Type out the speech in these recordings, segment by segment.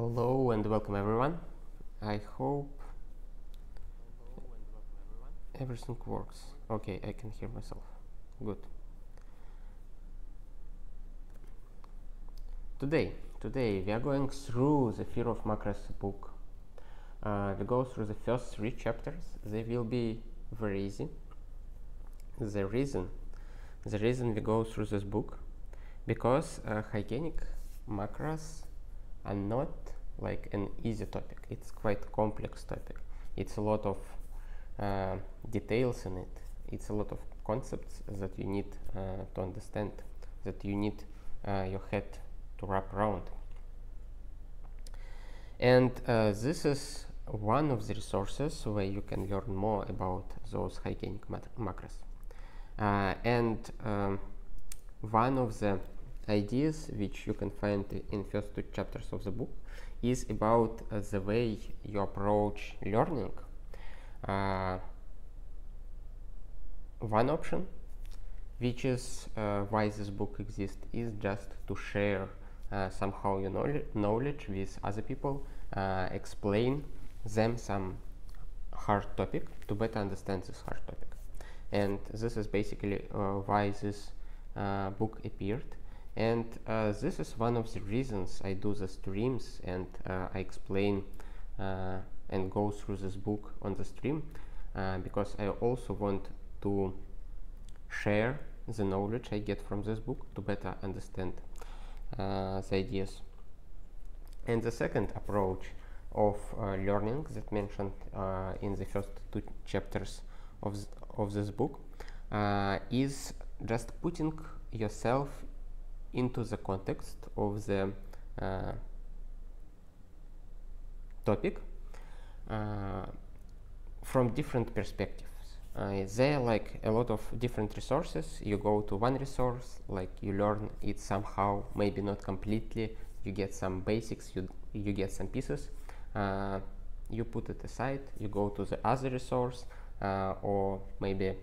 Hello and welcome everyone. I hope everything works. Okay, I can hear myself. Good. Today we are going through the Fear of Macros book. We go through the first 3 chapters. They will be very easy. The reason we go through this book because hygienic macros are not like an easy topic. It's quite complex topic. It's a lot of details in it. It's a lot of concepts that you need to understand, that you need your head to wrap around. And this is one of the resources where you can learn more about those hygienic macros. One of the ideas which you can find in first 2 chapters of the book is about the way you approach learning. One option, which is why this book exists, is just to share somehow your knowledge with other people, explain them some hard topic to better understand this hard topic. And this is basically why this book appeared. And this is one of the reasons I do the streams and I explain and go through this book on the stream, because I also want to share the knowledge I get from this book to better understand the ideas. And the second approach of learning that mentioned in the first 2 chapters of this book is just putting yourself into the context of the topic from different perspectives. There are like a lot of different resources. You go to one resource, like you learn it somehow, maybe not completely, you get some basics, you get some pieces, you put it aside, you go to the other resource, or maybe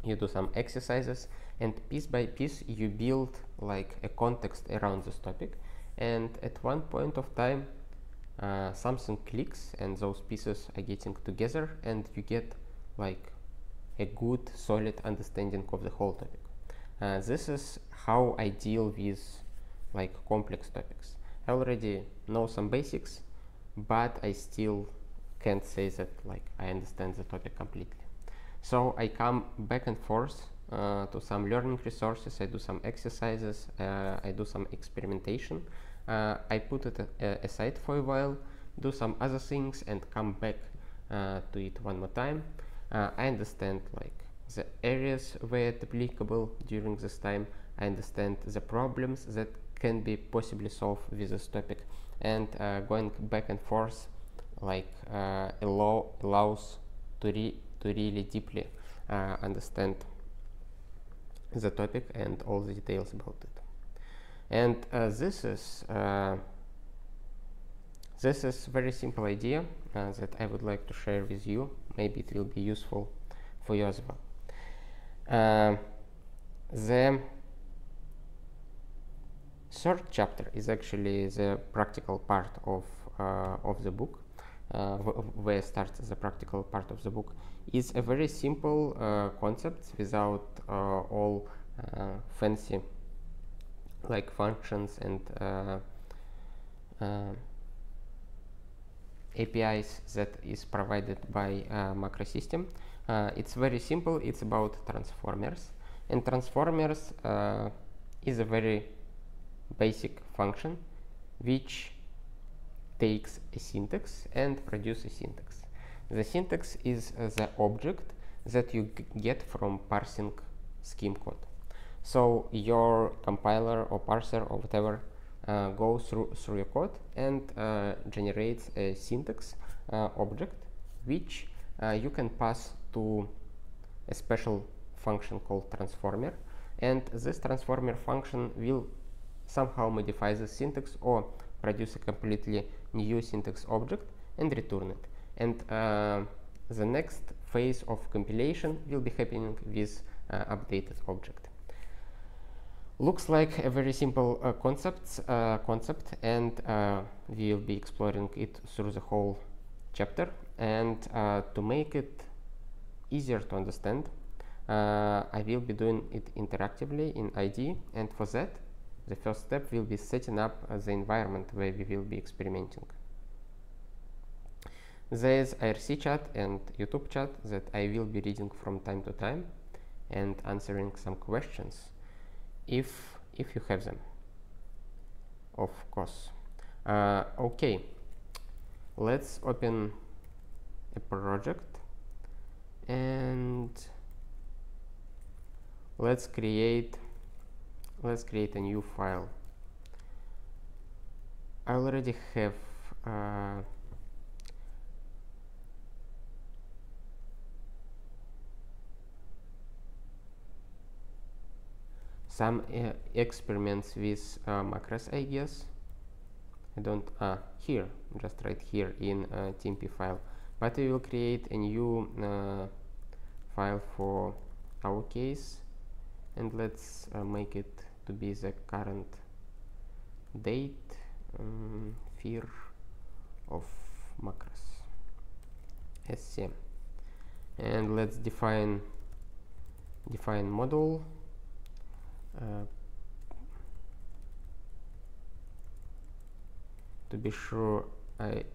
you do some exercises, and piece by piece you build like a context around this topic, and at one point of time something clicks and those pieces are getting together and you get like a good solid understanding of the whole topic. This is how I deal with like complex topics. I already know some basics, but I still can't say that like I understand the topic completely. So I come back and forth to some learning resources, I do some exercises, I do some experimentation, I put it aside for a while, do some other things and come back to it one more time. I understand like the areas where it's applicable during this time, I understand the problems that can be possibly solved with this topic, and going back and forth like allows to really deeply understand the topic and all the details about it. And this is very simple idea that I would like to share with you. Maybe it will be useful for you as well. The third chapter is actually the practical part of the book, where starts the practical part of the book. Is a very simple concept without all fancy like functions and APIs that is provided by macro system. It's very simple. It's about transformers, and transformers is a very basic function which takes a syntax and produces a syntax. The syntax is the object that you get from parsing scheme code. So your compiler or parser or whatever goes through your code and generates a syntax object which you can pass to a special function called transformer, and this transformer function will somehow modify the syntax or produce a completely new syntax object and return it. And the next phase of compilation will be happening with updated object. Looks like a very simple concept, and we will be exploring it through the whole chapter, and to make it easier to understand, I will be doing it interactively in IDE, and for that the first step will be setting up the environment where we will be experimenting. There is IRC chat and YouTube chat that I will be reading from time to time and answering some questions if you have them, of course. Okay, let's open a project and let's create a new file. I already have some experiments with macros, I guess. I don't here, just right here in TMP file, but we will create a new file for our case, and let's make it to be the current date, fear of macros SC, and let's define model. To be sure I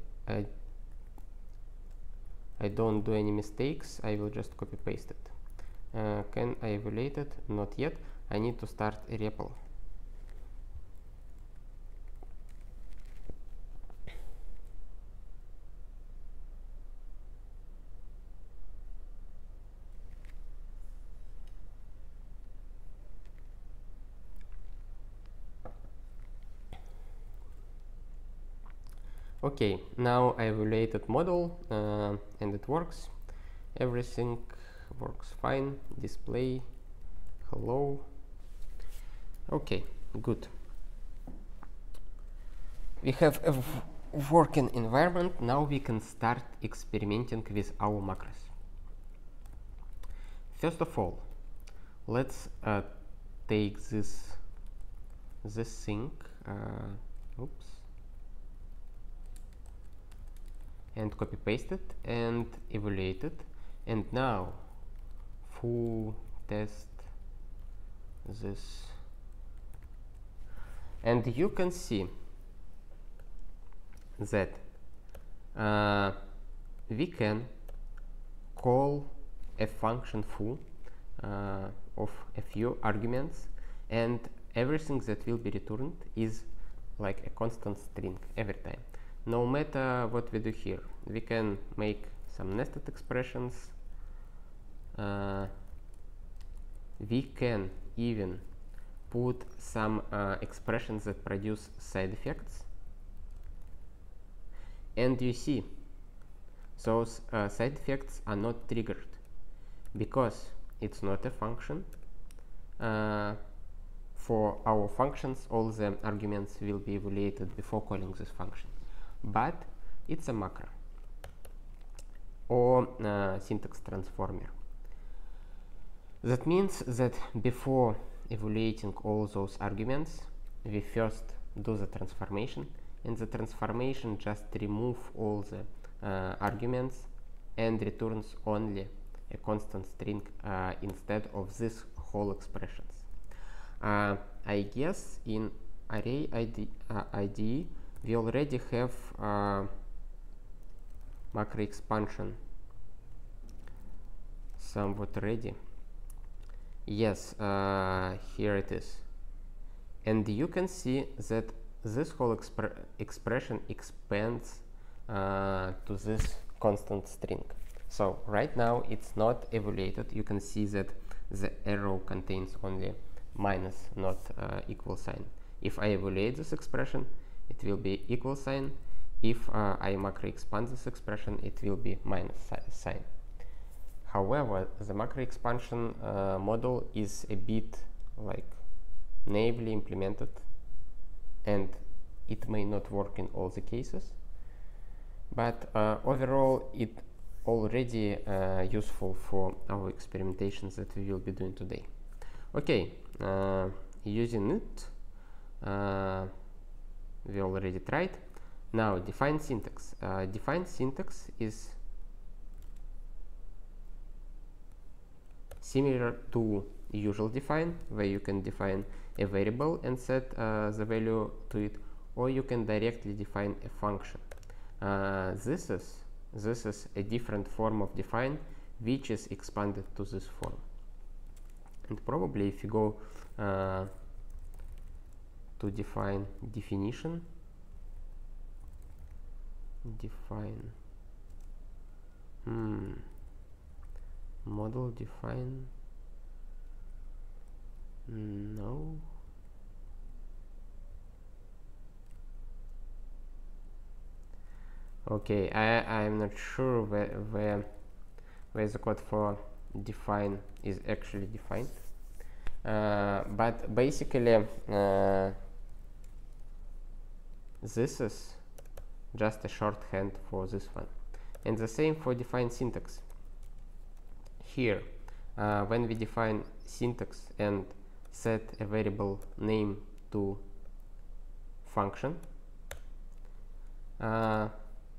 don't do any mistakes, I will just copy paste it. Can I evaluate it? Not yet. I need to start a REPL. Okay, now I evaluated model and it works. Everything works fine. Display hello. Okay, good. We have a working environment. Now we can start experimenting with our macros. First of all, let's take this thing. Oops. And copy paste it and evaluate it, and now foo test this, and you can see that we can call a function foo of a few arguments, and everything that will be returned is like a constant string every time. No matter what we do here, we can make some nested expressions. We can even put some expressions that produce side effects. And you see, those side effects are not triggered because it's not a function. For our functions, all the arguments will be evaluated before calling this function. But it's a macro or syntax transformer. That means that before evaluating all those arguments, we first do the transformation, and the transformation just removes all the arguments and returns only a constant string instead of these whole expressions. I guess in Arei IDE we already have macro expansion somewhat ready. Yes, here it is. And you can see that this whole expression expands to this constant string. So right now it's not evaluated. You can see that the arrow contains only minus, not equal sign. If I evaluate this expression, it will be equal sign. If I macro expand this expression, it will be minus sign. However, the macro expansion model is a bit like naively implemented, and it may not work in all the cases, but overall it already useful for our experimentations that we will be doing today. Okay, using it, we already tried. Now, define syntax. Define syntax is similar to usual define, where you can define a variable and set the value to it, or you can directly define a function. This is a different form of define, which is expanded to this form. And probably if you go to define definition, define model define, no, okay, I'm not sure where the code for define is actually defined, but basically this is just a shorthand for this one. And the same for define syntax. Here, when we define syntax and set a variable name to function,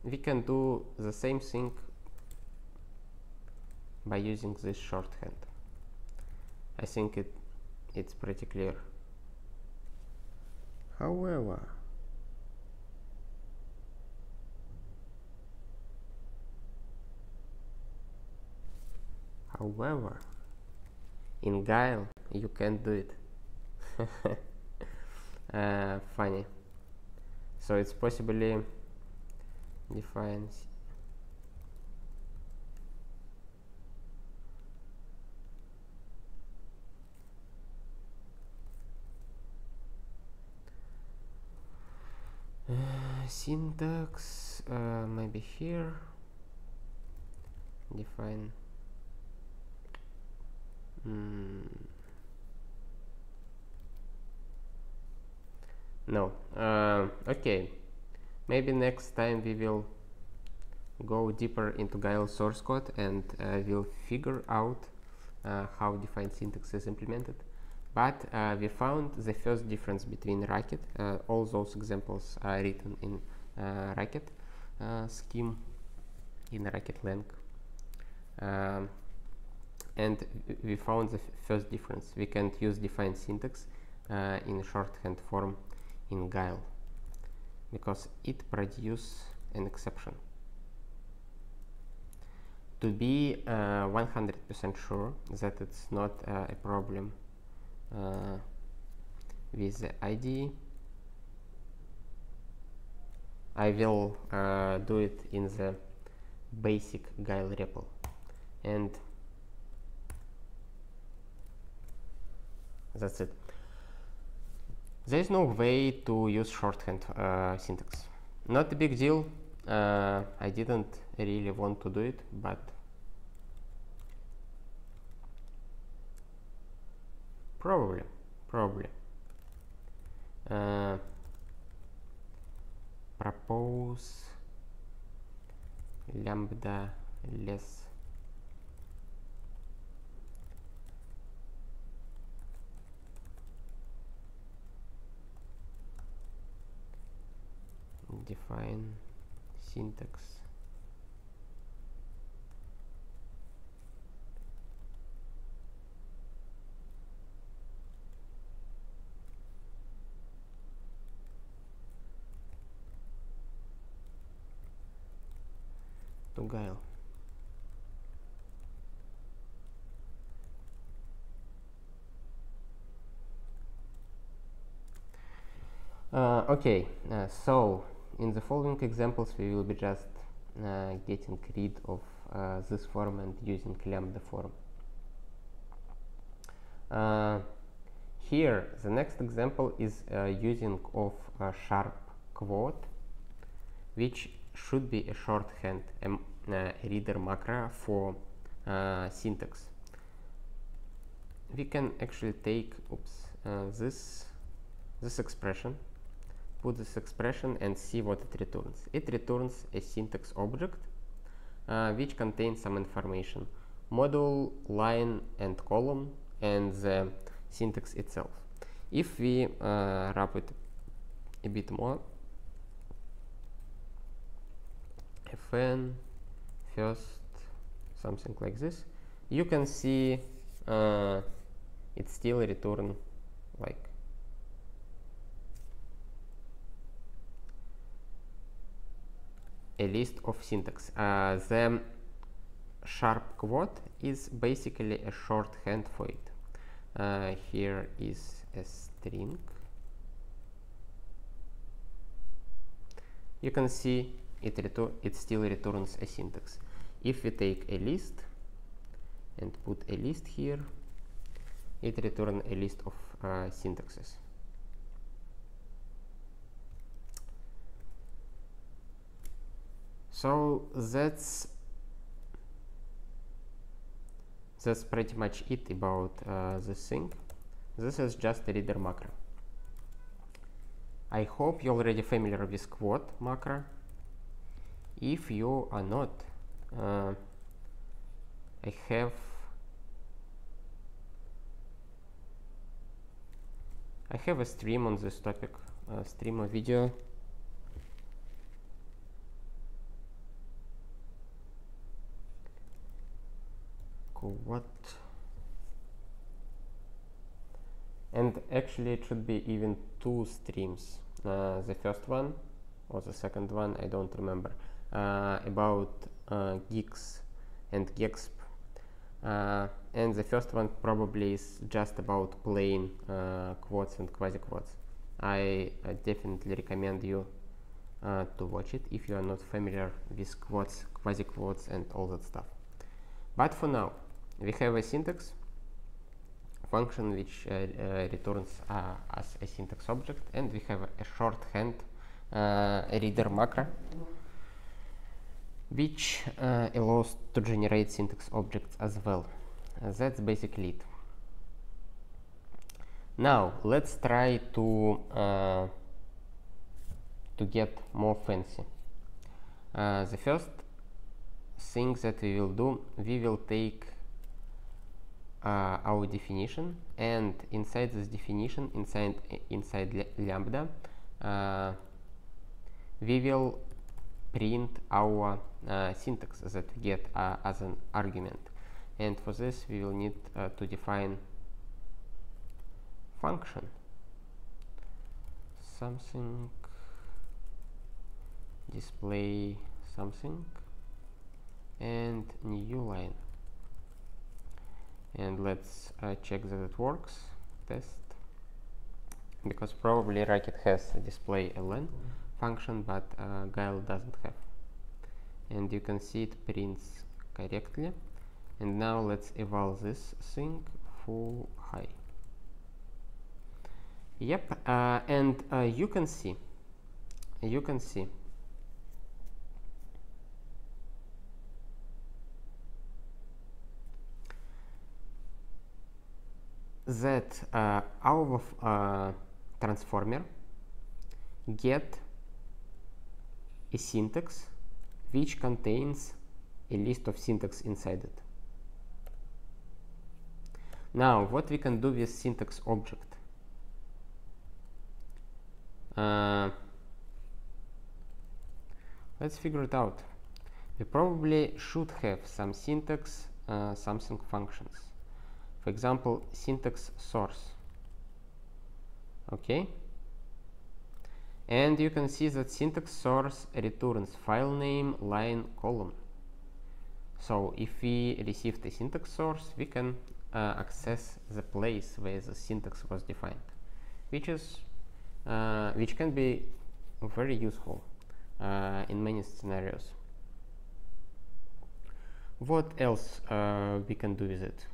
we can do the same thing by using this shorthand. I think it's pretty clear. However, in Guile you can't do it. Funny. So it's possibly defines syntax, maybe here define no. Okay, maybe next time we will go deeper into Guile source code and we'll figure out how define syntax is implemented. But we found the first difference between Racket. All those examples are written in Racket scheme, in Racket lang. And we found the first difference. We can't use define syntax in shorthand form in Guile because it produces an exception. To be 100% sure that it's not a problem with the IDE, I will do it in the basic Guile REPL. And that's it. There is no way to use shorthand syntax. Not a big deal. I didn't really want to do it, but probably propose lambda less define syntax to Guile. Okay, so in the following examples we will be just getting rid of this form and using lambda form. Here the next example is using of a sharp quote, which should be a shorthand reader macro for syntax. We can actually take this expression, put this expression and see what it returns. It returns a syntax object which contains some information, module, line and column, and the syntax itself. If we wrap it a bit more, fan first, something like this, you can see it still return like a list of syntax. The sharp quote is basically a shorthand for it. Here is a string. You can see it still returns a syntax. If we take a list and put a list here, it returns a list of syntaxes. So that's pretty much it about this thing. This is just a reader macro. I hope you're already familiar with quote macro. If you are not, I have a stream on this topic, stream a video. Quote. And actually it should be even 2 streams. The first one or the second one, I don't remember, about geeks and Gexp. And the first one probably is just about plain quotes and quasi-quotes. I definitely recommend you to watch it if you are not familiar with quotes, quasi-quotes and all that stuff. But for now, we have a syntax function which returns as a syntax object, and we have a shorthand reader macro which allows to generate syntax objects as well. That's basically it. Now let's try to get more fancy. The first thing that we will do, we will take our definition, and inside this definition, inside lambda, we will print our syntax that we get as an argument. And for this we will need to define function, something, display something, and new line. And let's check that it works, test, because probably Racket has a display ln function, but Guile doesn't have. And you can see it prints correctly. And now let's eval this thing for high. Yep, and you can see that our transformer get a syntax which contains a list of syntax inside it. Now, what we can do with syntax object? Let's figure it out. We probably should have some syntax, something functions. For example, syntax source. Okay. And you can see that syntax source returns file name, line, column. So if we received a syntax source, we can access the place where the syntax was defined, which can be very useful in many scenarios. What else we can do with it?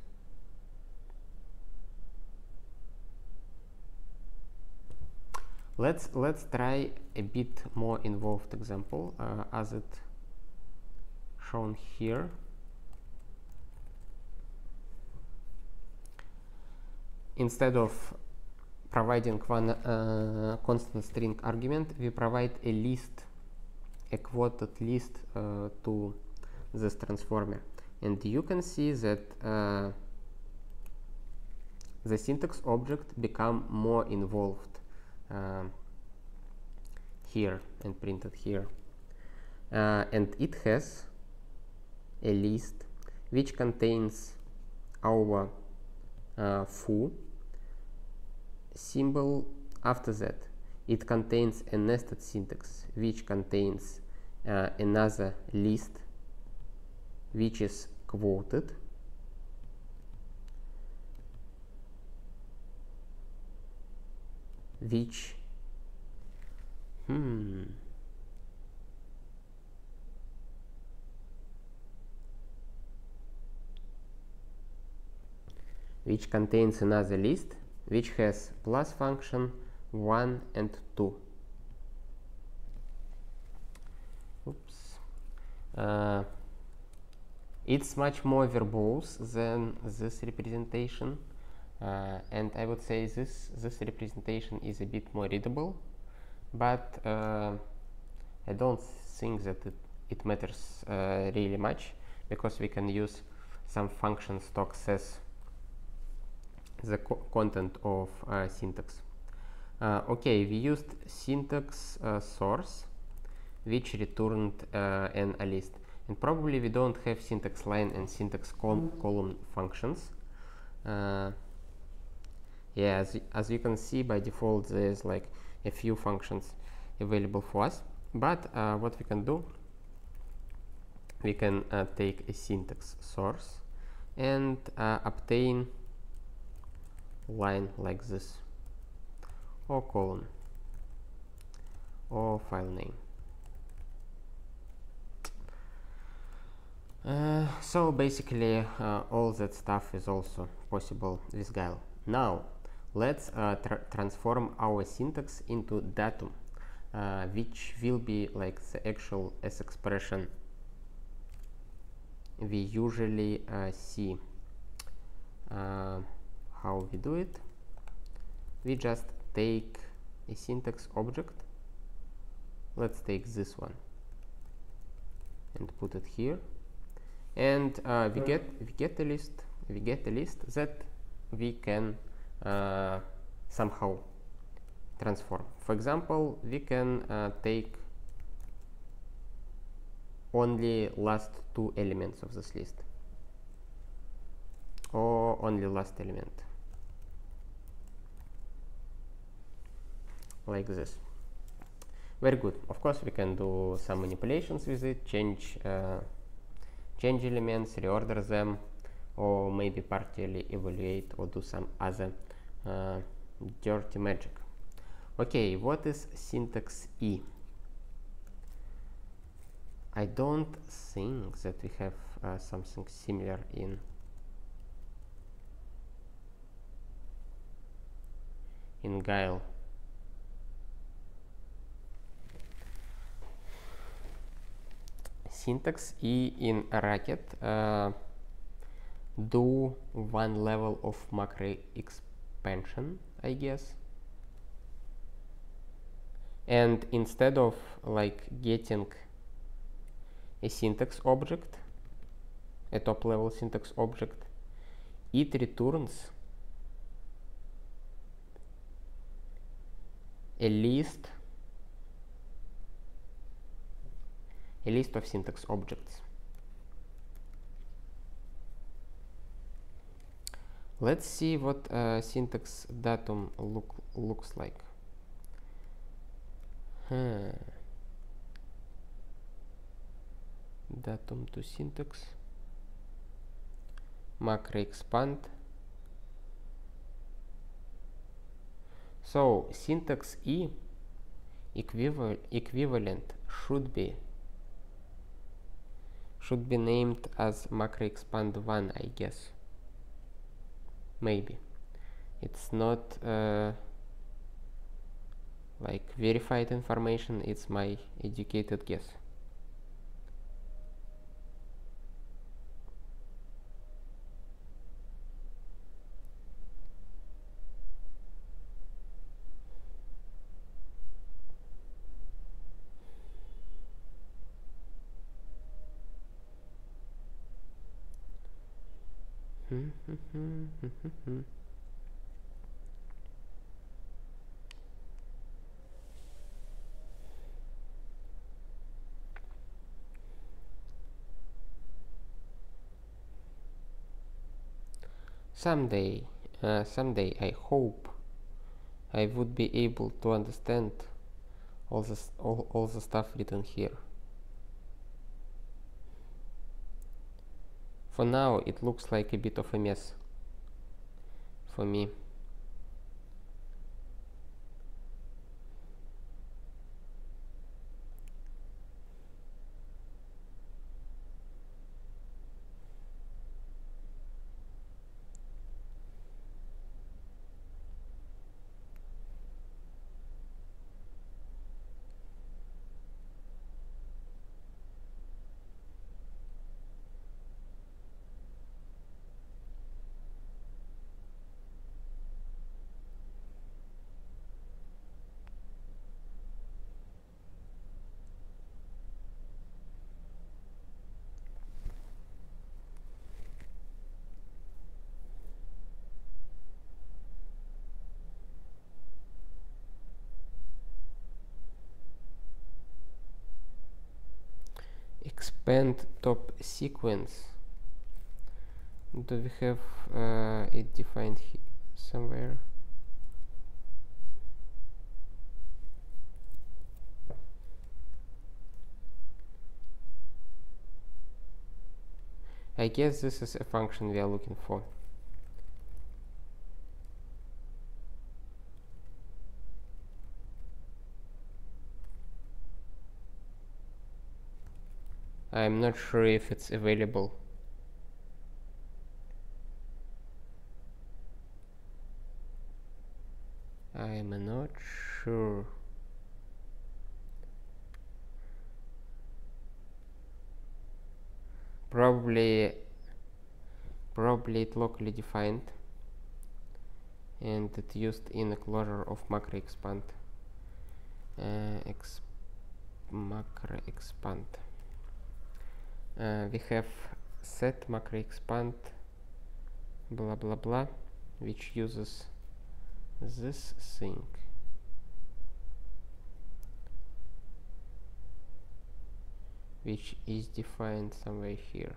Let's try a bit more involved example as it shown here. Instead of providing one constant string argument, we provide a list, a quoted list to this transformer, and you can see that the syntax object become more involved here and printed here. and it has a list which contains our foo symbol. After that, it contains a nested syntax which contains another list which is quoted, which which contains another list which has plus function 1 and 2. Oops. It's much more verbose than this representation, and I would say this representation is a bit more readable, but I don't think that it matters really much, because we can use some functions to access the content of syntax. Okay, we used syntax source, which returned an a list, and probably we don't have syntax line and syntax column functions. Yeah, as you can see, by default there's like a few functions available for us, but what we can do, we can take a syntax source and obtain line like this, or column, or file name. So basically all that stuff is also possible with Guile. Now let's transform our syntax into datum, which will be like the actual S expression we usually see. How we do it? We just take a syntax object. Let's take this one and put it here, and we get a list. We get a list that we can somehow transform. For example, we can take only last two elements of this list, or only last element, like this. Very good. Of course, we can do some manipulations with it, change elements, reorder them, or maybe partially evaluate, or do some other dirty magic. Okay, what is syntax E? I don't think that we have something similar in Guile. Syntax E in Racket do one level of macro expansion, I guess. And instead of like getting a syntax object, a top level syntax object, it returns a list of syntax objects. Let's see what syntax datum looks like. Datum to syntax, macro expand. So syntax E equivalent should be named as macro expand 1, I guess. Maybe it's not like verified information, it's my educated guess. someday I hope I would be able to understand all the stuff written here. For now, it looks like a bit of a mess for me. Expand top sequence. Do we have it defined somewhere? I guess this is a function we are looking for. I'm not sure if it's available. I'm not sure. Probably it locally defined and it used in a closure of macro expand. Macro expand. We have set macro expand blah blah blah, which uses this thing. Which is defined somewhere here.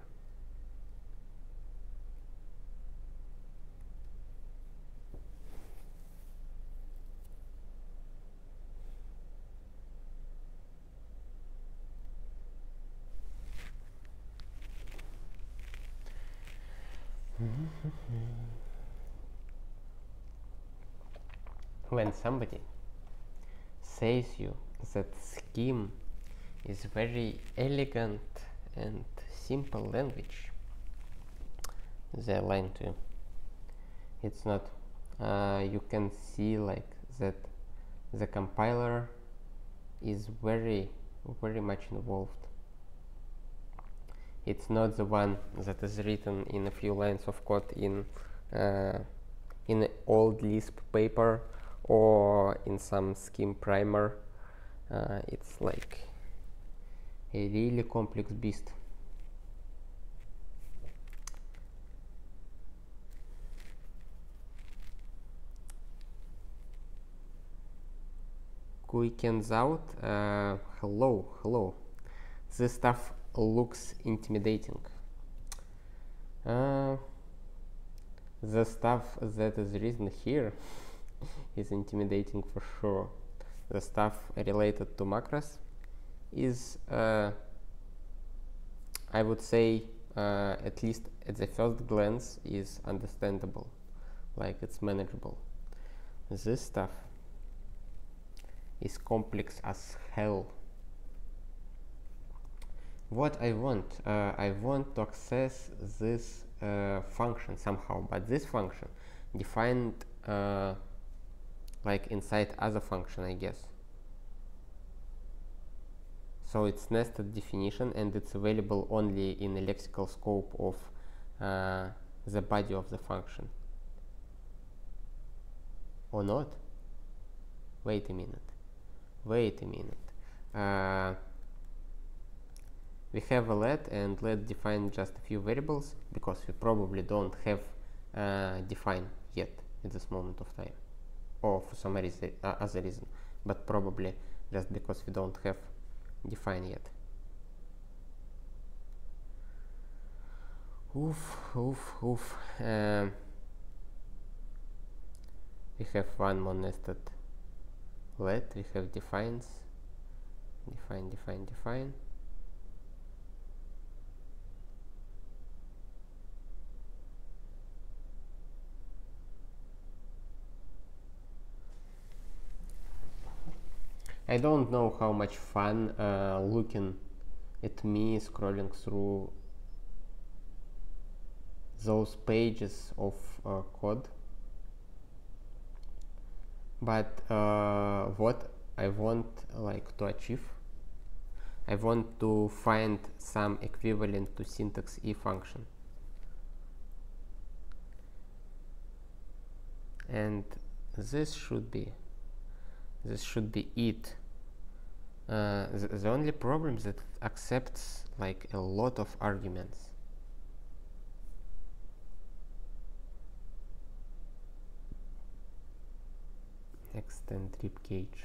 When somebody says you that scheme is very elegant and simple language, they're lying to you. It's not. You can see like that the compiler is very much involved. It's not the one that is written in a few lines of code in an old Lisp paper or in some scheme primer. It's like a really complex beast. Quickens out. Hello. This stuff looks intimidating. The stuff that is written here is intimidating for sure. The stuff related to macros is, I would say, at least at the first glance, is understandable, like it's manageable. This stuff is complex as hell. What I want to access this function somehow, but this function defined like inside other function, I guess. So it's nested definition and it's available only in the lexical scope of the body of the function. Or not? Wait a minute. We have a let, and let define just a few variables because we probably don't have define yet at this moment of time, or for some reason, other reason, but probably just because we don't have define yet. We have one more nested let. We have define. I don't know how much fun looking at me scrolling through those pages of code, but what I want to achieve, I want to find some equivalent to syntax E function, and this should be it. The only problem is that it accepts a lot of arguments. Extend rib cage.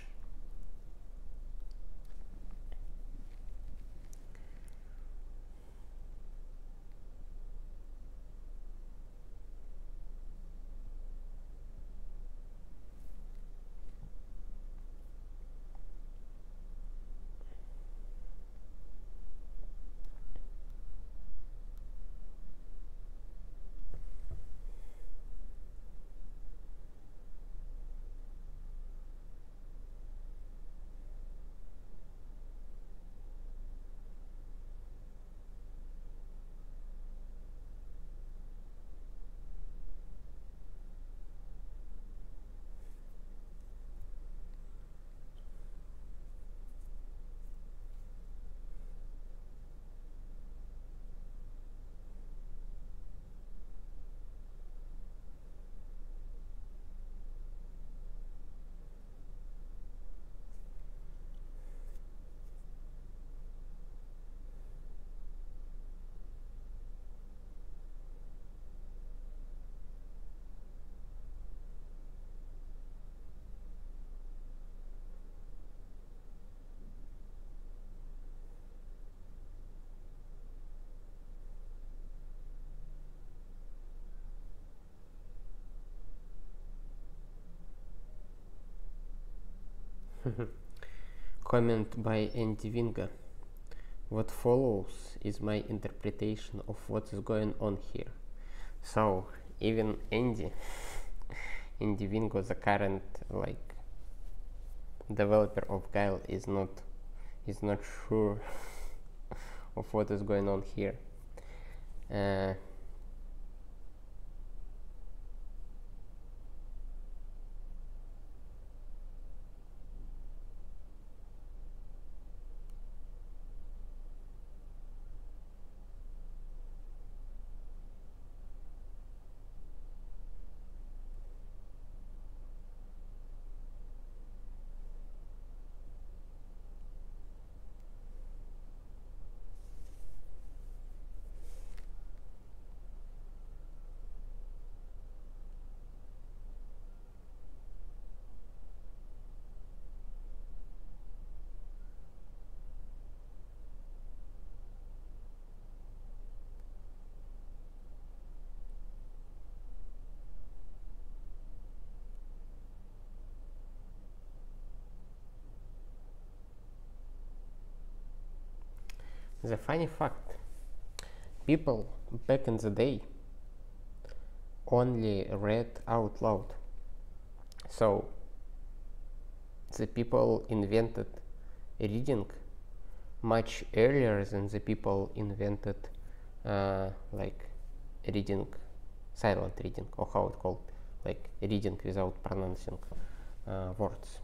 Comment by Andy Winga. What follows is my interpretation of what is going on here. So even Andy Winga, the current developer of Guile, is not sure of what is going on here. The funny fact, people back in the day only read out loud. So the people invented reading much earlier than the people invented reading, silent reading, or how it's called, reading without pronouncing words.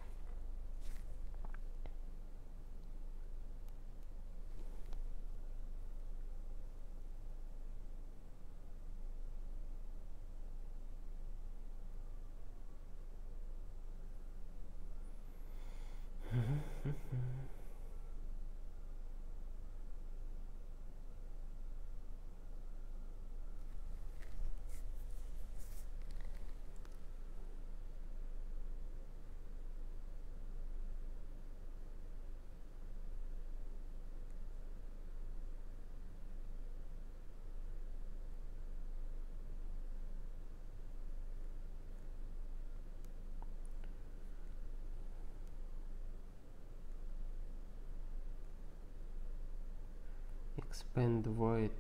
expand void,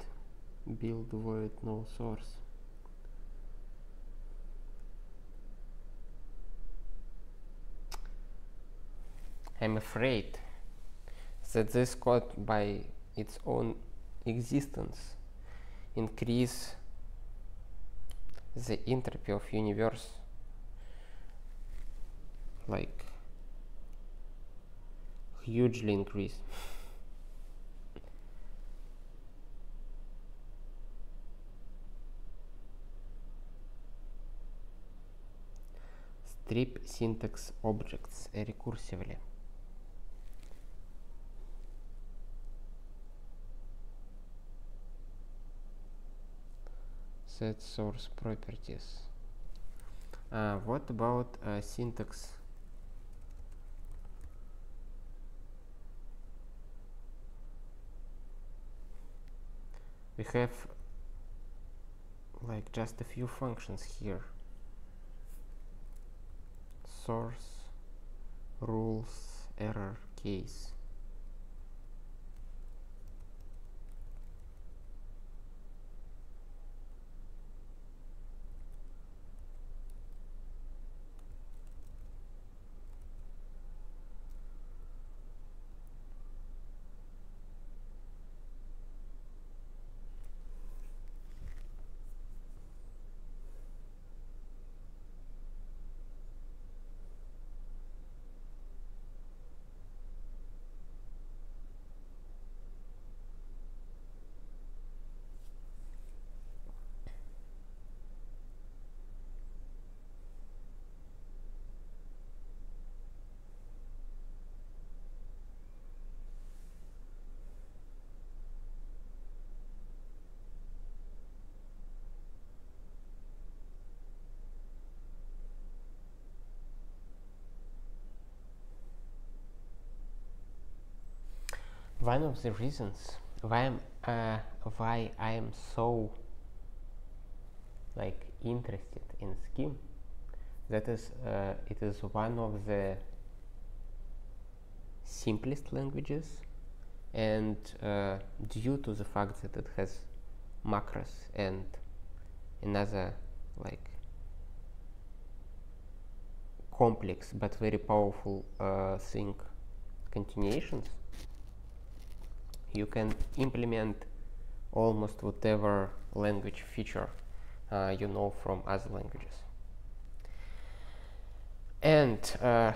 build void, no source. I'm afraid that this code by its own existence increase the entropy of universe like hugely increase. Strip syntax objects recursively. Set source properties. What about syntax? We have like just a few functions here. Source, rules, error, case. One of the reasons why I am so like interested in Scheme, that is it is one of the simplest languages, and due to the fact that it has macros and another like complex but very powerful thing, continuations, you can implement almost whatever language feature you know from other languages. And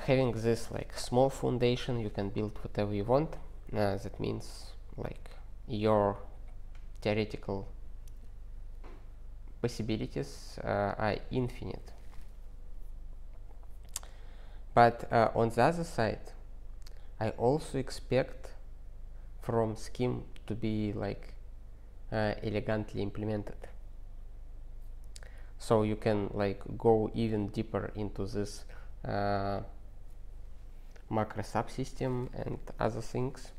having this like small foundation, you can build whatever you want. That means like your theoretical possibilities are infinite. But on the other side, I also expect from Scheme to be like elegantly implemented. So you can like go even deeper into this macro subsystem and other things,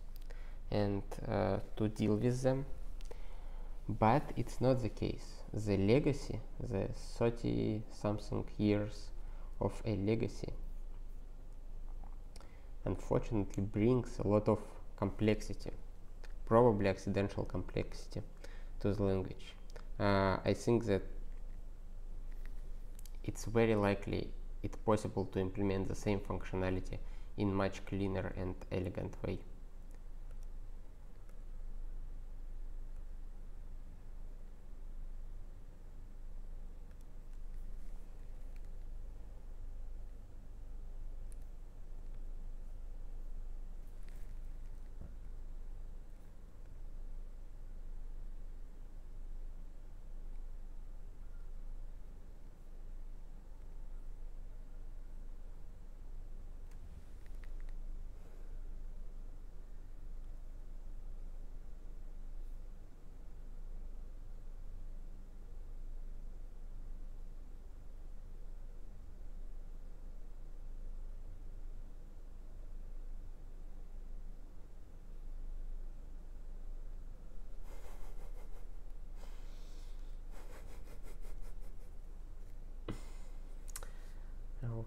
and to deal with them. But it's not the case. The legacy, the 30-something years of a legacy, unfortunately brings a lot of complexity, probably accidental complexity, to the language. I think that it's very likely it's possible to implement the same functionality in much cleaner and elegant way.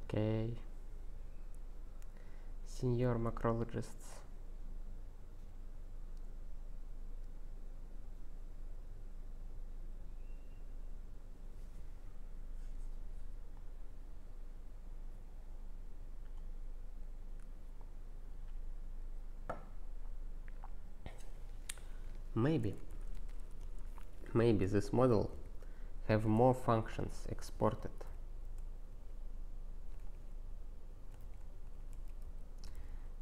Okay, senior macrologists. maybe this model have more functions exported.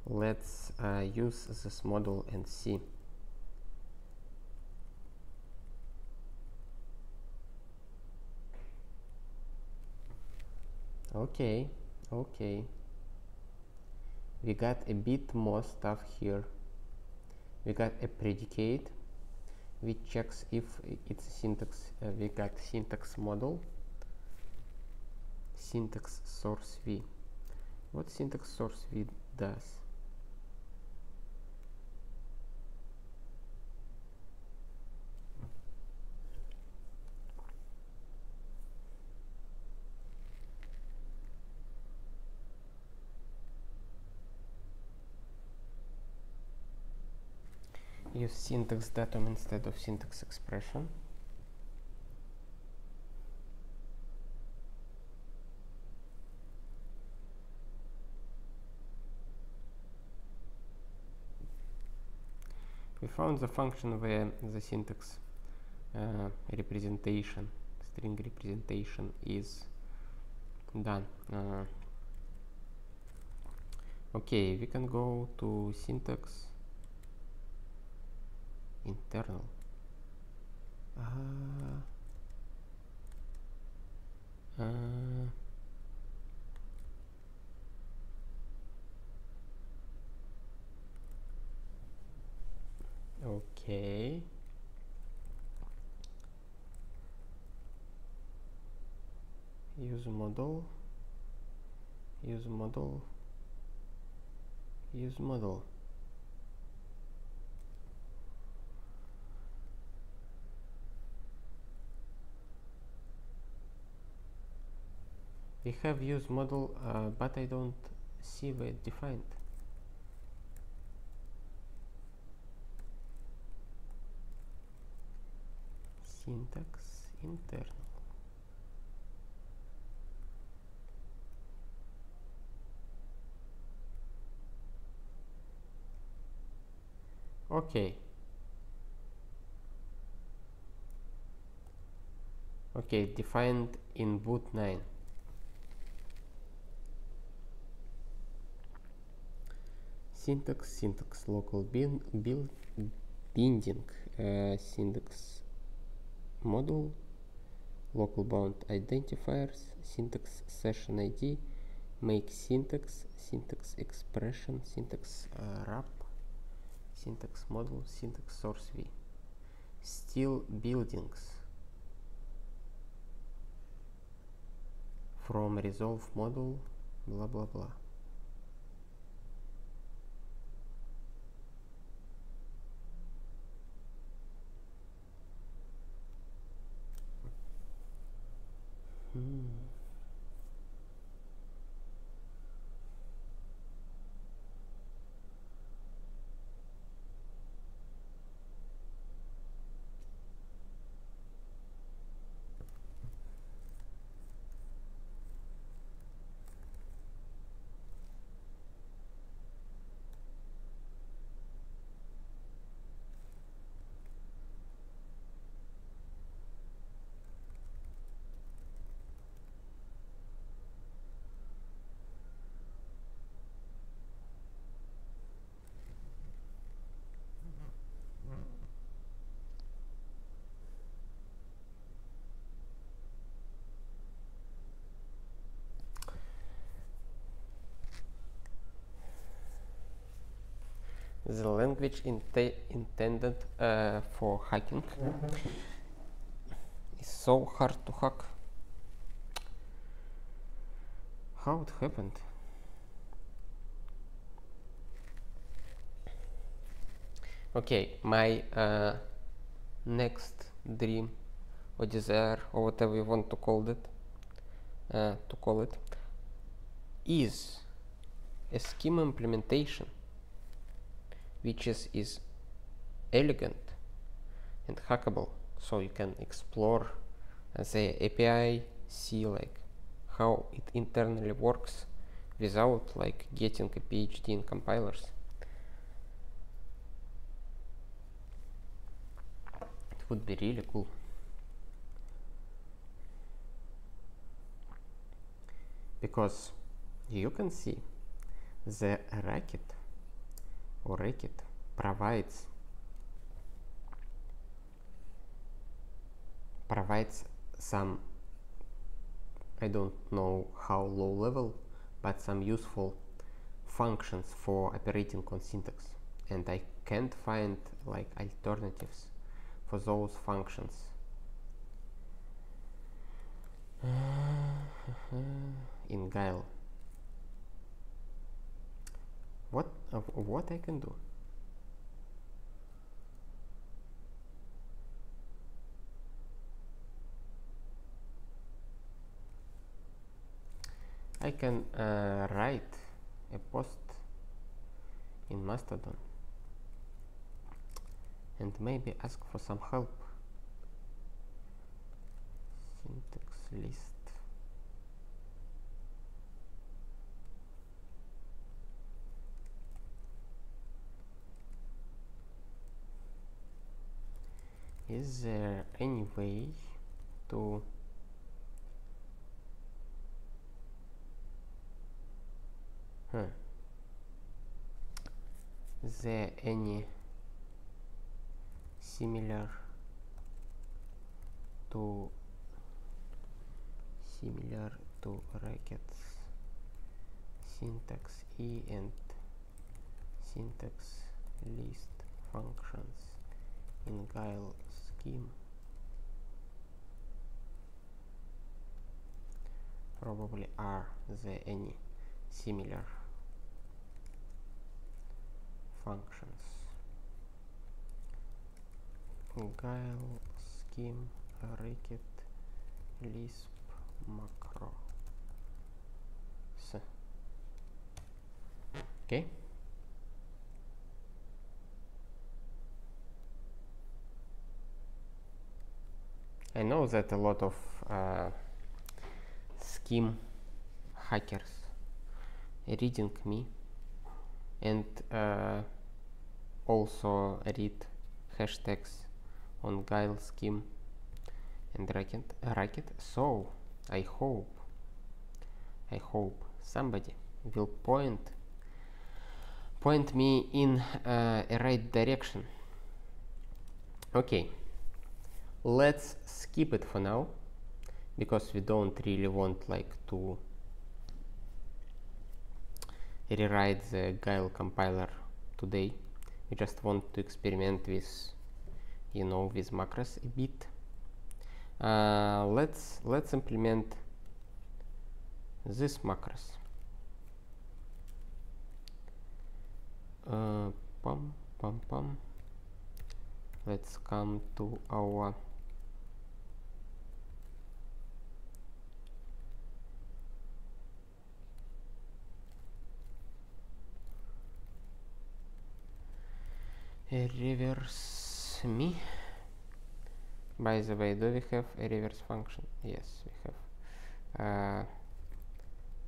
Let's use this model and see. Okay, we got a bit more stuff here. We got a predicate which checks if it's syntax. We got syntax model, syntax source v. What syntax source v does? Use syntax datum instead of syntax expression. We found the function where the syntax representation, string representation is done. Okay, we can go to syntax internal. Okay. Use model. We have use model, but I don't see where it defined. Syntax internal. Okay. Okay, defined in boot 9. Syntax local binding, syntax model, local bound identifiers, syntax session ID, make syntax expression, syntax wrap, syntax model, syntax source v. Still buildings from resolve model, blah blah blah. The language intended for hacking is so hard to hack. How it happened? Okay, my next dream or desire or whatever you want to call it, is a schema implementation which is elegant and hackable, so you can explore the API, see like how it internally works without like getting a PhD in compilers. would be really cool. Because you can see the racket provides some, I don't know how low level, but some useful functions for operating on syntax, and I can't find like alternatives for those functions. In Guile. What I can do? I can write a post in Mastodon and maybe ask for some help. Syntax list. Is there any way to is there any similar to rackets syntax E and syntax list functions in Guile scheme? Probably are there any similar functions. Guile scheme racket lisp macro. So, okay. I know that a lot of scheme hackers reading me and also read hashtags on Guile scheme and racket. So I hope somebody will point me in a right direction. Okay, let's skip it for now, because we don't really want like to rewrite the Guile compiler today. We just want to experiment with, you know, with macros a bit. Let's implement this macros. Let's come to our reverse me. By the way, do we have a reverse function? Yes, we have.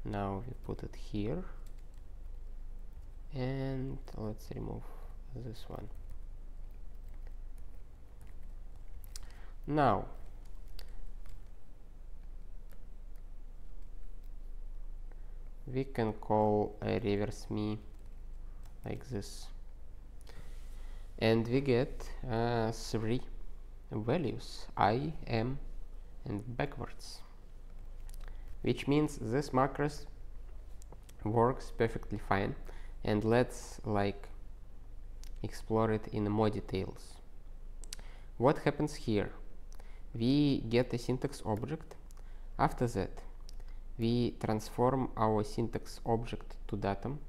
Now we put it here, and let's remove this one. Now we can call a reverse me like this, and we get 3 values, I, M, and backwards, which means this macros works perfectly fine. And let's like explore it in more details. What happens here? We get a syntax object. After that, we transform our syntax object to datum,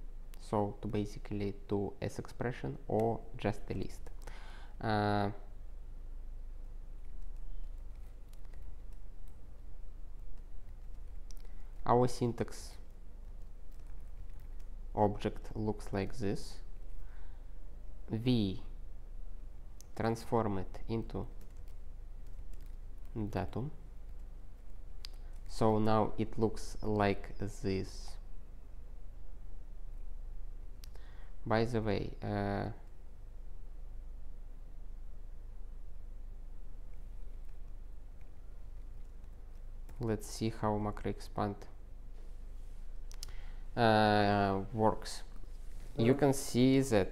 so to basically to S expression or just a list. Our syntax object looks like this. We transform it into datum, so now it looks like this. By the way, let's see how macro expand works. You can see that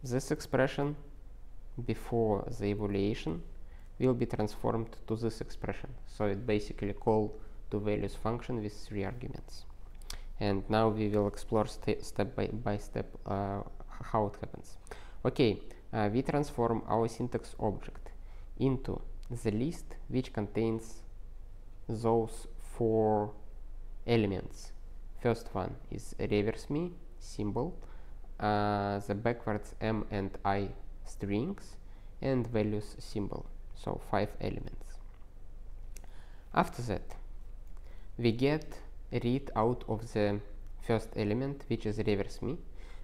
this expression before the evaluation will be transformed to this expression. So it basically call to values function with 3 arguments. And now we will explore step by step how it happens. Okay, we transform our syntax object into the list which contains those 4 elements. First one is reverse me symbol, the backwards m and I strings, and values symbol. So 5 elements. After that, we get read out of the first element, which is reverse me,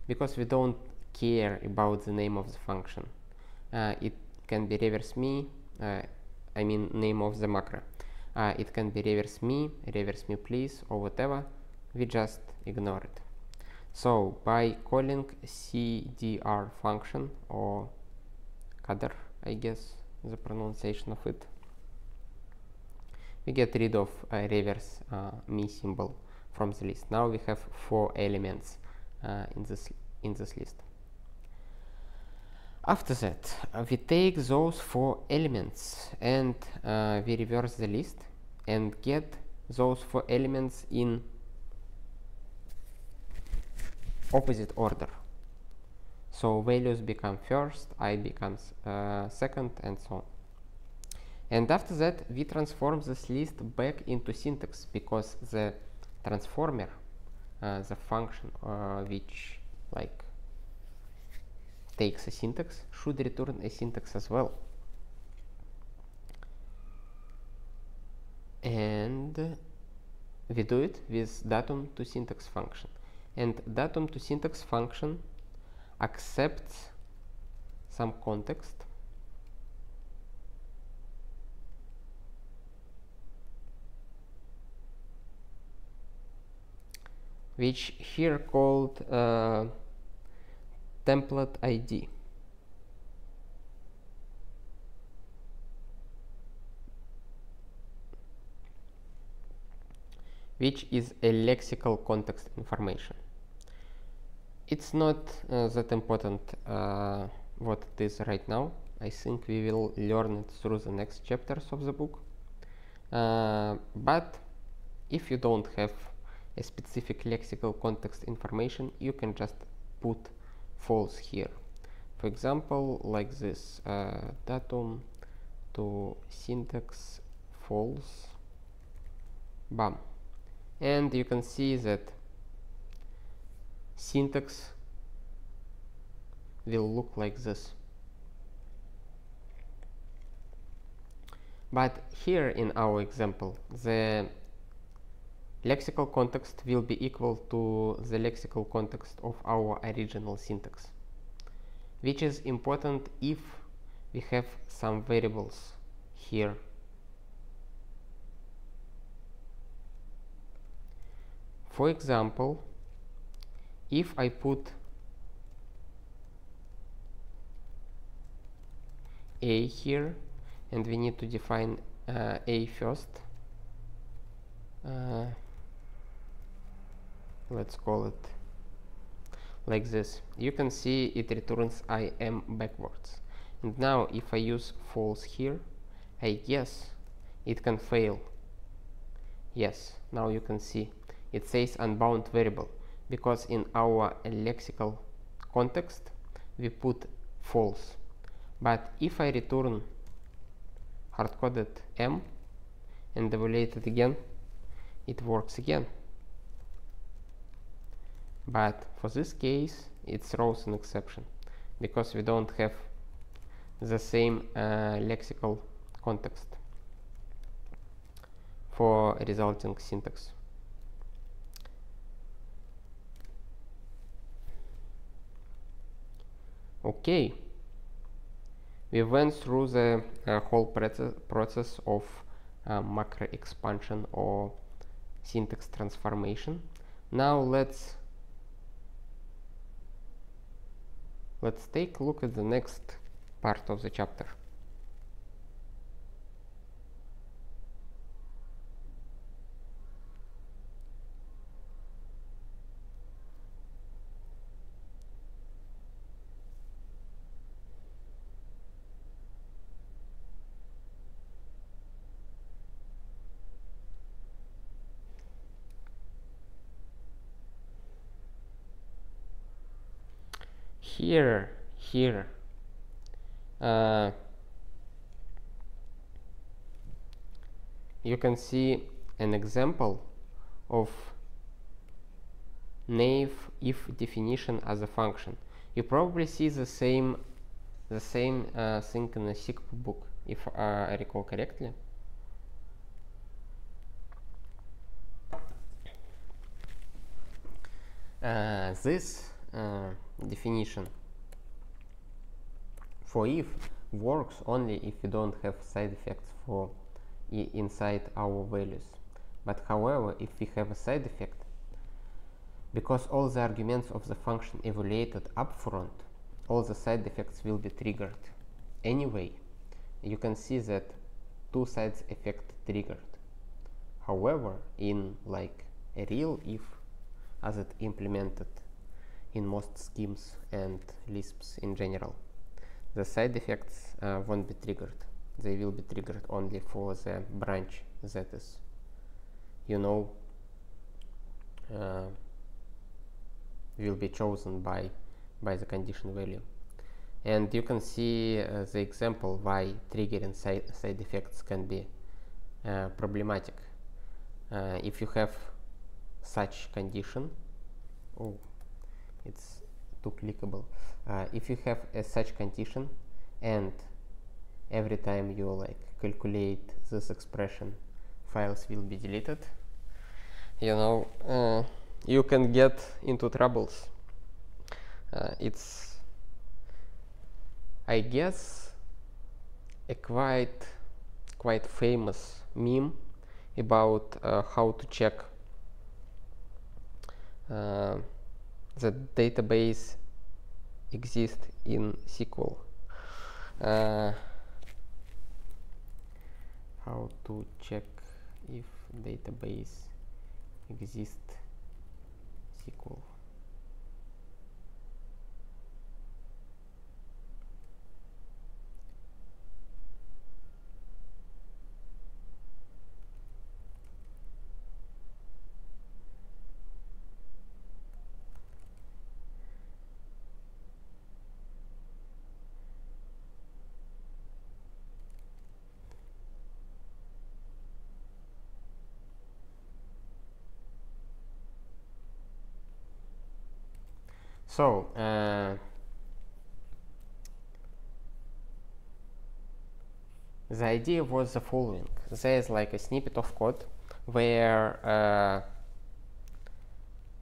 because we don't care about the name of the function. It can be reverse me, I mean name of the macro. It can be reverse me please, or whatever. We just ignore it. So by calling cdr function, or cadr, I guess the pronunciation of it, we get rid of reverse me symbol from the list. Now we have 4 elements in this list. After that, we take those 4 elements and we reverse the list and get those 4 elements in opposite order. So values become first, I becomes second, and so on. And after that, we transform this list back into syntax, because the transformer, the function which like takes a syntax, should return a syntax as well. And we do it with datum to syntax function. And datum to syntax function accepts some context which here called template ID. Which is a lexical context information. It's not that important what it is right now. I think we will learn it through the next chapters of the book. But if you don't have a specific lexical context information, you can just put false here. For example, like this, datum to syntax false, bam. And you can see that syntax will look like this. But here in our example, the lexical context will be equal to the lexical context of our original syntax, which is important if we have some variables here. For example, if I put a here, and we need to define a first, let's call it like this, you can see it returns I am backwards. And now if I use false here, I guess it can fail. Yes, now you can see it says unbound variable, because in our lexical context we put false. But if I return hard-coded m and evaluate it again, it works again. But for this case it throws an exception, because we don't have the same lexical context for resulting syntax. Okay, we went through the whole process of macro expansion or syntax transformation. Now let's take a look at the next part of the chapter. here you can see an example of naive if definition as a function. You probably see the same thing in a SIG book, if I recall correctly. This definition for if works only if we don't have side effects for inside our values. But however, if we have a side effect, because all the arguments of the function evaluated upfront, all the side effects will be triggered anyway. You can see that two sides effect triggered. However, in like a real if, as it implemented in most schemes and Lisps in general, the side effects won't be triggered. They will be triggered only for the branch that is, will be chosen by the condition value. And you can see the example why triggering side effects can be problematic. If you have such condition, it's too clickable. If you have such condition and every time you like calculate this expression, files will be deleted, you can get into troubles. It's, I guess, a quite famous meme about how to check that database exists in SQL. How to check if database exists SQL. So the idea was the following. There is like a snippet of code where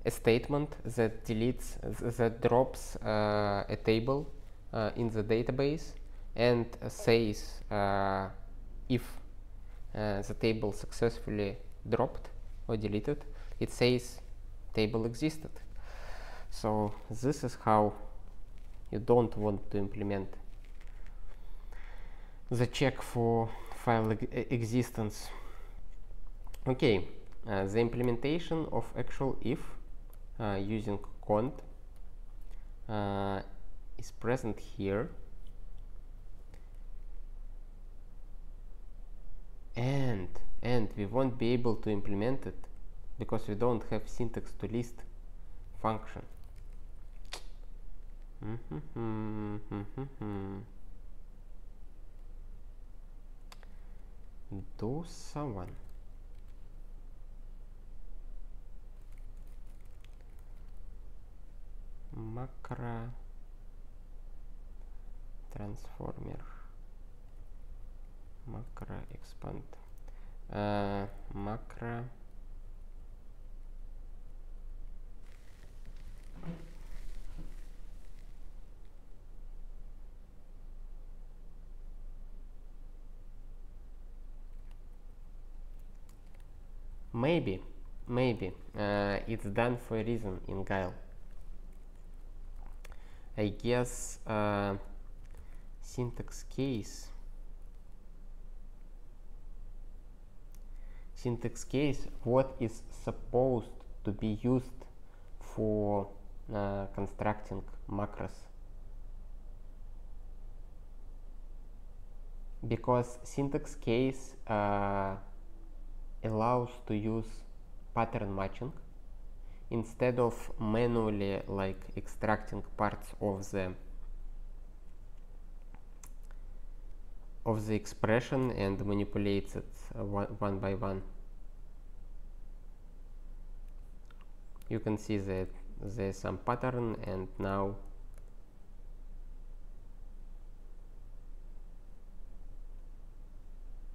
a statement that drops a table in the database and says if the table successfully dropped or deleted, it says table existed. So this is how you don't want to implement the check for file existence. Okay, the implementation of actual if using cont is present here, and we won't be able to implement it because we don't have syntax to list function. Do someone macro transformer macro expand macro maybe it's done for a reason in Guile. I guess syntax case what is supposed to be used for constructing macros, because syntax case allows to use pattern matching instead of manually like extracting parts of the expression and manipulates it one by one. You can see that there's some pattern, and now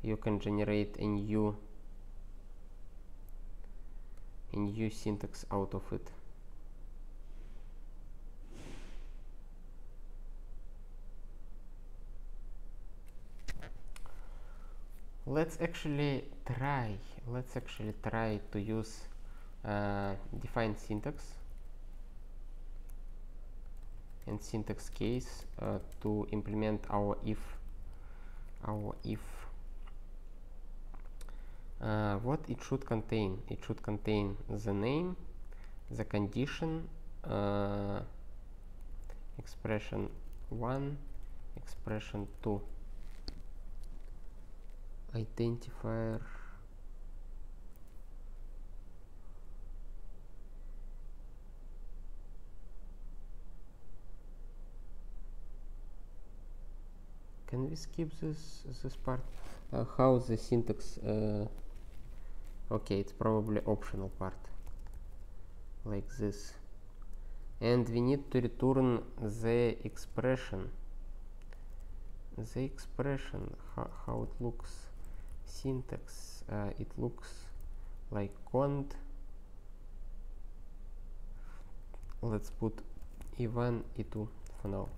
you can generate a new syntax out of it. Let's actually try to use define syntax and syntax case to implement our if. What it should contain? It should contain the name, the condition, expression 1, expression 2, identifier, can we skip this part? How the syntax? Okay, it's probably optional part, like this, and we need to return the expression. How it looks. Syntax, it looks like cont. Let's put e1, e2 for now.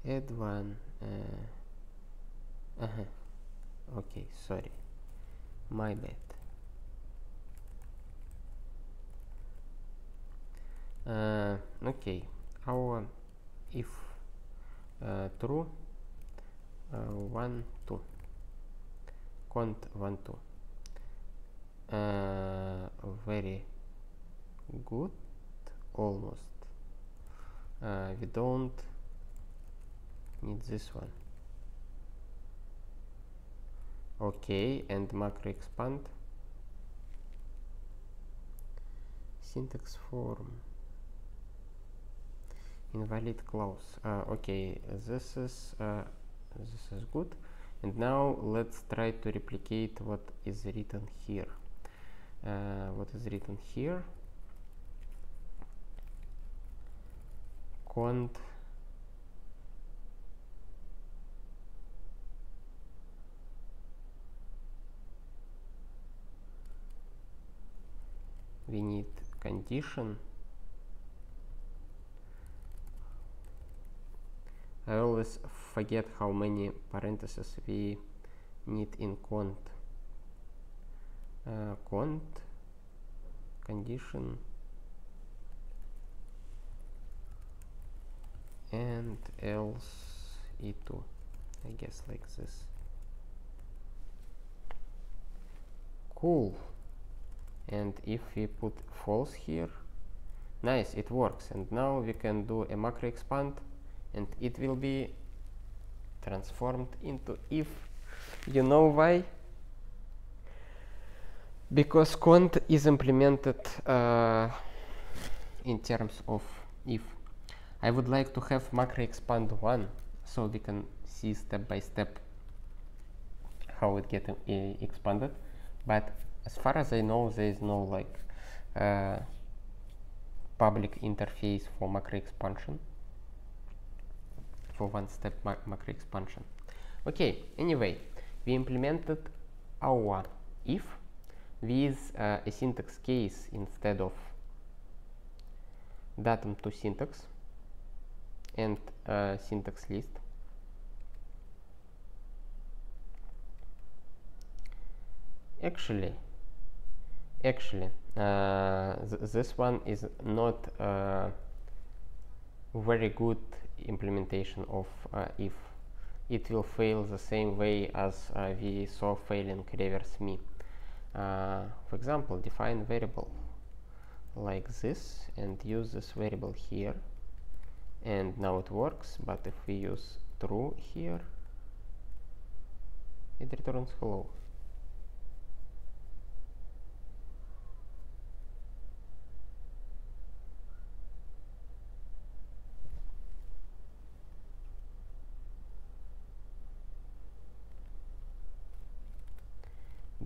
Add one. Okay, sorry, my bad. Okay, our if true 1 2 cont 1 2 very good, almost. We don't need this one. Okay, and macro expand, syntax form, invalid clause. Okay, this is good. And now let's try to replicate what is written here. What is written here? Cont we need condition. I always forget how many parentheses we need in cont. Cont condition and else e2, I guess, like this. Cool. And if we put false here, nice, it works. And now we can do a macro expand, and it will be transformed into if. You know why? Because cont is implemented in terms of if. I would like to have macro expand 1, so we can see step by step how it gets expanded. But as far as I know, there is no like public interface for macro expansion, for one-step macro expansion. Okay, anyway, we implemented our if with a syntax case instead of datum to syntax and syntax list. Actually, this one is not very good implementation of if. It will fail the same way as we saw failing reverse me. For example, define variable. like this and use this variable here, and now it works. But if we use true here, it returns hello.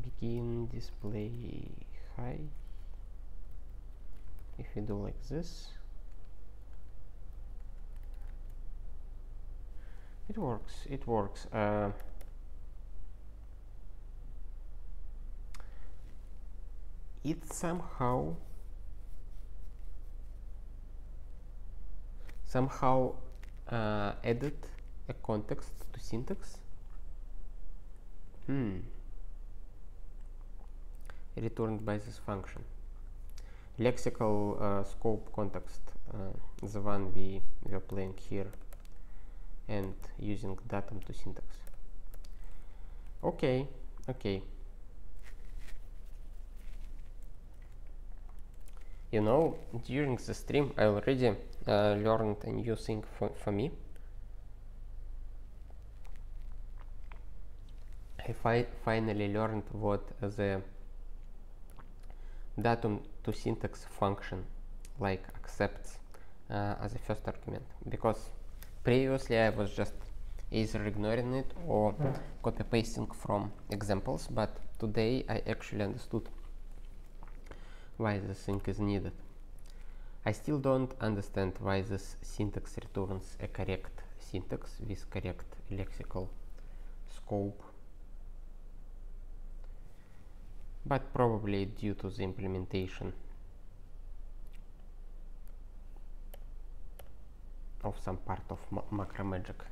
Begin display hi. If we do like this, it works. It works. It somehow added a context to syntax. Returned by this function. Lexical scope context, the one we were playing here, and using datum to syntax. Okay. You know, during the stream I already learned a new thing for me. I finally learned what the datum to syntax function like accepts as a first argument, because previously I was just either ignoring it or copy pasting from examples, but today I actually understood why this thing is needed. I still don't understand why this syntax returns a correct syntax with correct lexical scope, but probably due to the implementation of some part of macro magic.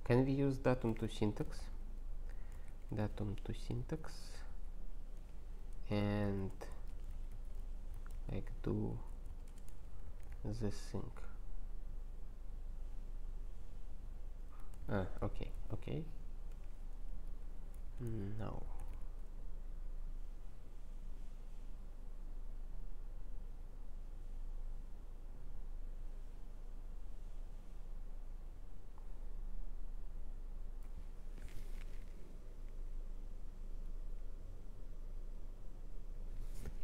Can we use datum to syntax? Datum to syntax and like do this thing. Okay. No.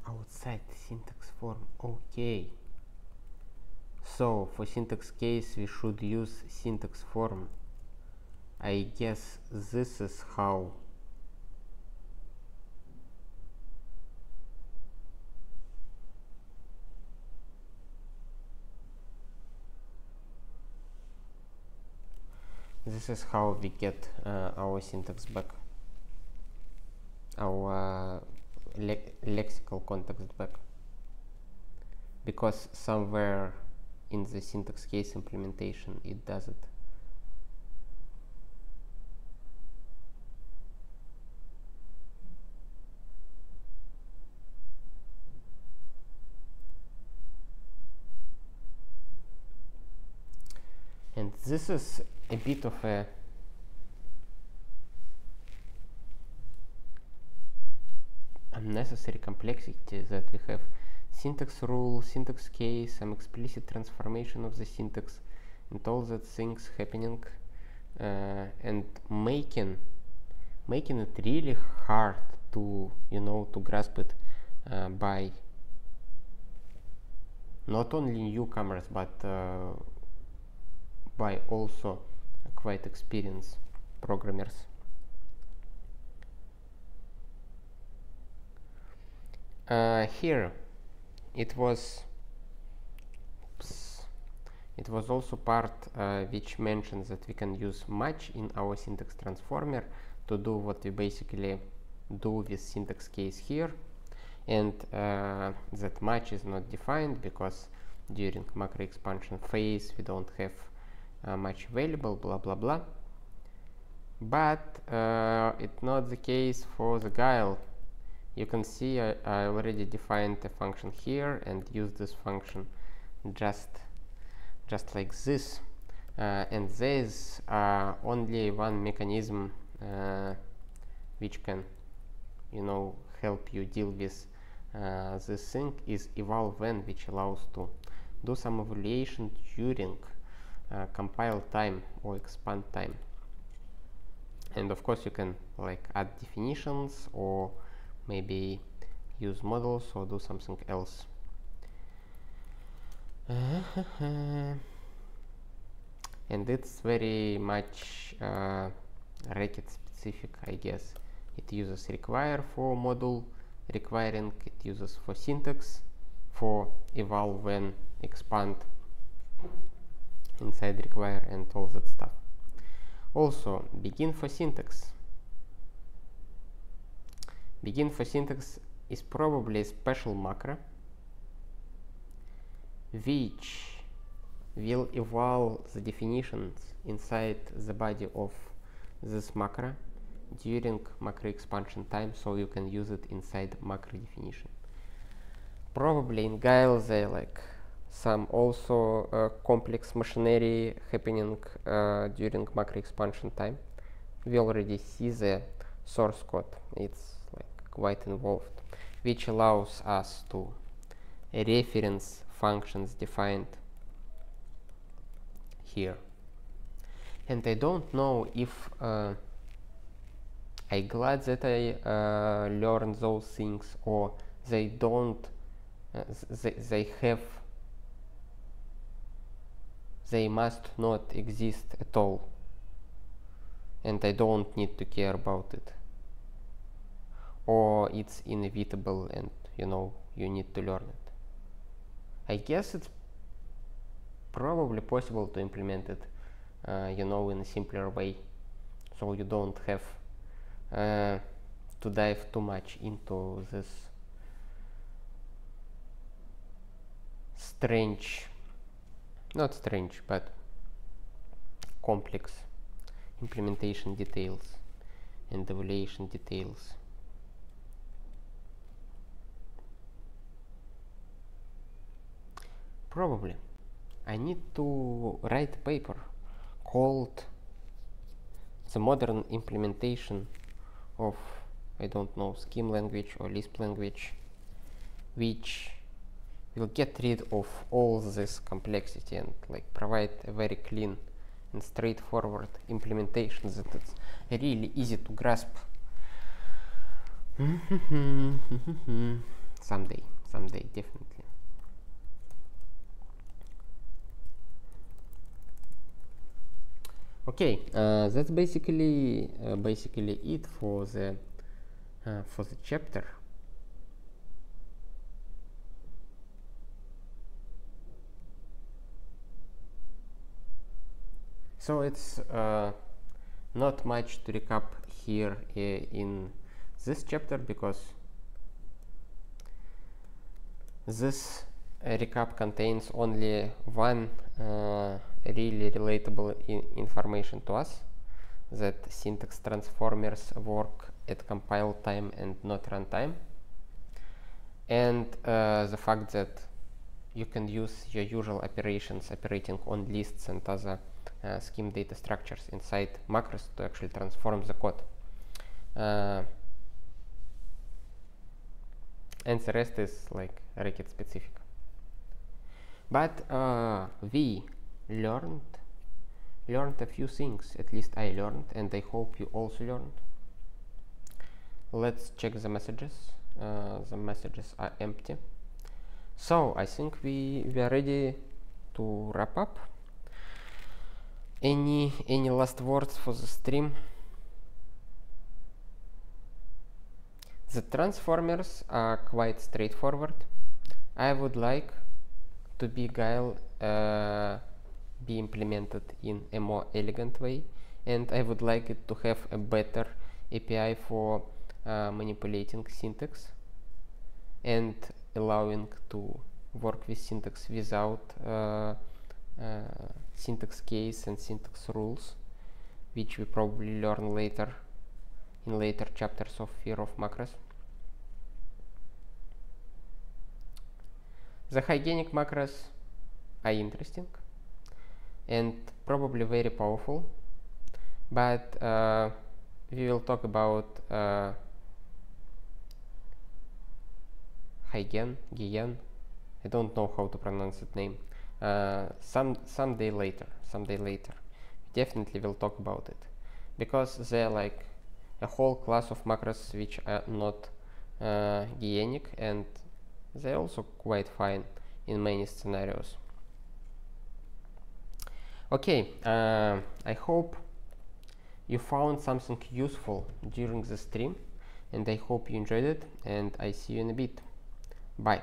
Outside syntax form. Okay. So for syntax case we should use syntax form. I guess this is how we get our syntax back, our lexical context back, because somewhere in the syntax case implementation it does it. And this is a bit of a unnecessary complexity, that we have syntax rule, syntax case, some explicit transformation of the syntax, and all that things happening, and making it really hard to to grasp it by not only newcomers but by also quite experienced programmers. Here it was also part which mentions that we can use match in our syntax transformer to do what we basically do with syntax case here, and that much is not defined because during macro expansion phase we don't have much available, blah blah blah. But it's not the case for the Guile. You can see I already defined a function here and use this function just like this, and there's only one mechanism which can, you know, help you deal with this thing, is eval when, which allows to do some evaluation during compile time or expand time. And of course you can like add definitions or maybe use models or do something else. And it's very much Racket specific, I guess. It uses require for module requiring, it uses for syntax, for eval when, expand inside require, and all that stuff. Also, begin for syntax. Begin for syntax is probably a special macro which will eval the definitions inside the body of this macro during macro expansion time, so you can use it inside macro definition. Probably in Guile there like some also complex machinery happening during macro expansion time. We already see the source code, it's like quite involved, which allows us to reference functions defined here. And I don't know if I'm glad that I learned those things, or they don't, they must not exist at all, and I don't need to care about it, or it's inevitable and you know you need to learn it. I guess it's probably possible to implement it you know, in a simpler way, so you don't have to dive too much into this strange, not strange, but complex implementation details and evaluation details. Probably I need to write a paper called the modern implementation of, I don't know, scheme language or Lisp language, which will get rid of all this complexity and like provide a very clean and straightforward implementation that it's really easy to grasp. Someday, definitely. Okay, that's basically it for the chapter. So it's not much to recap here in this chapter, because this recap contains only one really relatable information to us, that syntax transformers work at compile time and not runtime, and the fact that you can use your usual operations operating on lists and other scheme data structures inside macros to actually transform the code. And the rest is like Racket specific. But we learned a few things, at least I learned, and I hope you also learned. Let's check the messages. The messages are empty. So I think we are ready to wrap up. Any last words for the stream? The transformers are quite straightforward. I would like to be Guile be implemented in a more elegant way, and I would like it to have a better API for manipulating syntax. and allowing to work with syntax without syntax case and syntax rules, which we probably learn later in later chapters of Fear of Macros. The hygienic macros are interesting and probably very powerful, but we will talk about Guile, I don't know how to pronounce that name, someday later. We definitely will talk about it, because they're like a whole class of macros which are not hygienic, and they're also quite fine in many scenarios. Okay, I hope you found something useful during the stream, and I hope you enjoyed it, and I see you in a bit. Bye.